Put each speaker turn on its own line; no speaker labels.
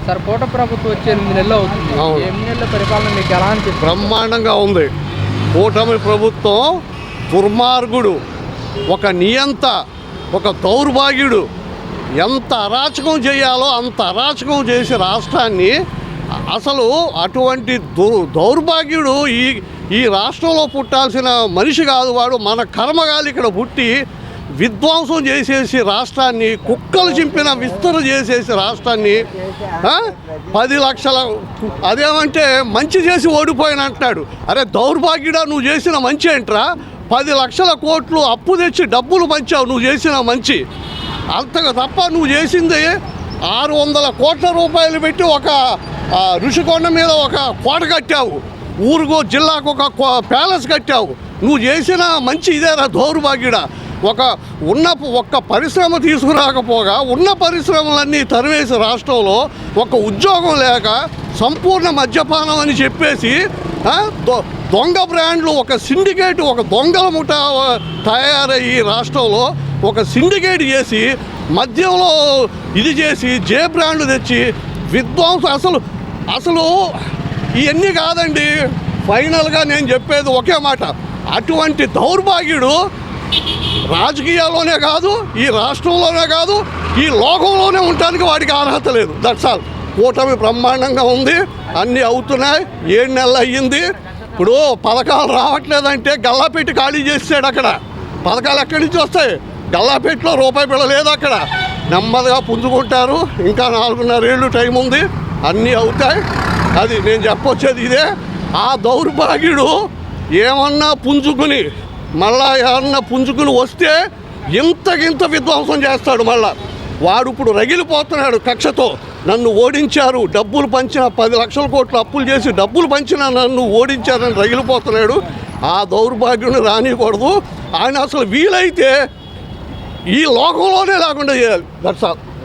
Sir కూట ప్రభుత్వం వచ్చి 8 నెలలు అవుతుంది. 8 నెలల పరిపాలన మీకు ఎలా అనిపిస్తుంది?
బ్రహ్మాండంగా ఉంది. కూటమి ప్రభుత్వం దుర్మార్గుడు, ఒక నియంత, ఒక దౌర్భాగ్యుడు. ఎంత అరాచకం చేయాలో అంత అరాచకం చేసి రాష్ట్రాన్ని, అసలు అటువంటి దౌర్భాగ్యుడు ఈ రాష్ట్రంలో పుట్టాల్సిన మనిషి కాదు. వాడు మన కర్మగాలి ఇక్కడ పుట్టి విధ్వంసం చేసేసి రాష్ట్రాన్ని, కుక్కలు చింపిన విస్తర చేసేసి రాష్ట్రాన్ని 10 లక్షల, అదేమంటే మంచి చేసి ఓడిపోయిన అంటున్నాడు. అరే దౌర్భాగ్యుడా, నువ్వు చేసిన మంచి ఏంట్రా? 10 లక్షల కోట్లు అప్పు తెచ్చి డబ్బులు పంచావు, నువ్వు చేసిన మంచి. అంతగా తప్ప నువ్వు చేసింది 600 కోట్ల రూపాయలు పెట్టి ఒక ఋషికొండ మీద ఒక కోట కట్టావు, ఊరుకో జిల్లాకు ఒక ప్యాలెస్ కట్టావు. నువ్వు చేసిన మంచి ఇదేరా దౌర్భాగ్యుడా? ఒక్క పరిశ్రమ తీసుకురాకపోగా ఉన్న పరిశ్రమలన్నీ తరివేసి రాష్ట్రంలో ఒక ఉద్యోగం లేక సంపూర్ణ మద్యపానం అని చెప్పేసి దొంగ బ్రాండ్లు, ఒక సిండికేట్, ఒక దొంగల ముఠ తయారయ్యి రాష్ట్రంలో ఒక సిండికేట్ చేసి మద్యంలో ఇది చేసి జే బ్రాండ్లు తెచ్చి విధ్వంసం. అసలు ఇవన్నీ కాదండి. ఫైనల్గా నేను చెప్పేది ఒకే మాట, అటువంటి దౌర్భాగ్యుడు రాజకీయాల్లోనే కాదు, ఈ రాష్ట్రంలోనే కాదు, ఈ లోకంలోనే ఉండడానికి వాడికి అర్హత లేదు. That's all. కూటమి బ్రహ్మాండంగా ఉంది, అన్నీ అవుతున్నాయి. 7 నెలలు అయ్యింది. ఇప్పుడు పథకాలు రావట్లేదంటే గల్లాపెట్టి ఖాళీ చేసాడు. అక్కడ పథకాలు ఎక్కడి నుంచి వస్తాయి? గల్లాపెట్టిలో రూపాయి బిళ్ళ లేదు. అక్కడ నెమ్మదిగా పుంజుకుంటారు. ఇంకా 4.5 ఏళ్ళు టైం ఉంది, అన్నీ అవుతాయి. అది నేను చెప్పొచ్చేది ఇదే. ఆ దౌర్భాగ్యుడు ఏమన్నా పుంజుకుని మళ్ళా ఏమన్నా పుంజుకుని వస్తే ఇంతకింత విధ్వంసం చేస్తాడు. మళ్ళా వాడు ఇప్పుడు రగిలిపోతున్నాడు కక్షతో. నన్ను ఓడించారు, డబ్బులు పంచిన 10 లక్షల కోట్లు అప్పులు చేసి డబ్బులు పంచిన నన్ను ఓడించారని రగిలిపోతున్నాడు. ఆ దౌర్భాగ్యుని రానియకూడదు. ఆయన అసలు వీలైతే ఈ లోకంలోనే లేకుండా చేయాలి. That's all.